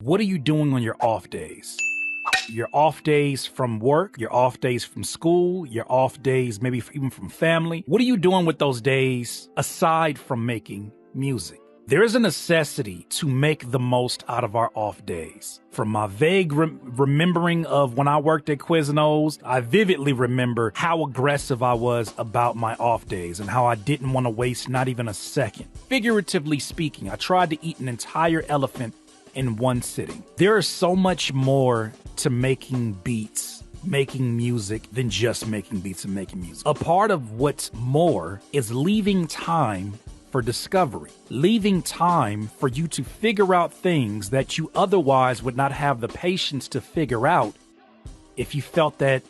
What are you doing on your off days? Your off days from work, your off days from school, your off days maybe even from family. What are you doing with those days aside from making music? There is a necessity to make the most out of our off days. From my vague remembering of when I worked at Quiznos, I vividly remember how aggressive I was about my off days and how I didn't want to waste not even a second. Figuratively speaking, I tried to eat an entire elephant in one sitting. There is so much more to making beats, making music, than just making beats and making music. A part of what's more is leaving time for discovery, leaving time for you to figure out things that you otherwise would not have the patience to figure out if you felt that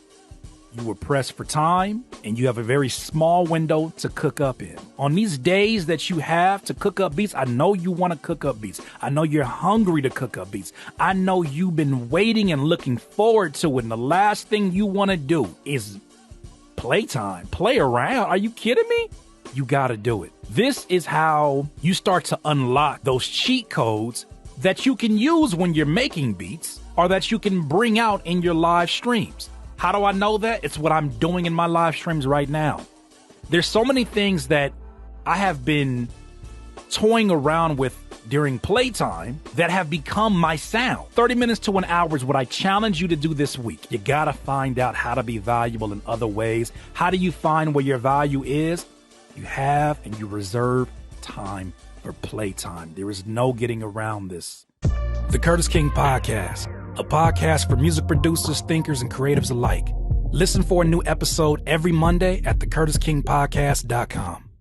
you were pressed for time and you have a very small window to cook up in. On these days that you have to cook up beats, I know you want to cook up beats. I know you're hungry to cook up beats. I know you've been waiting and looking forward to it. And the last thing you want to do is playtime, play around. Are you kidding me? You got to do it. This is how you start to unlock those cheat codes that you can use when you're making beats or that you can bring out in your live streams. How do I know that? It's what I'm doing in my live streams right now. There's so many things that I have been toying around with during playtime that have become my sound. 30 minutes to an hour is what I challenge you to do this week. You gotta find out how to be valuable in other ways. How do you find where your value is? You have and you reserve time for playtime. There is no getting around this. The Curtis King Podcast, a podcast for music producers, thinkers, and creatives alike. Listen for a new episode every Monday at thecurtiskingpodcast.com.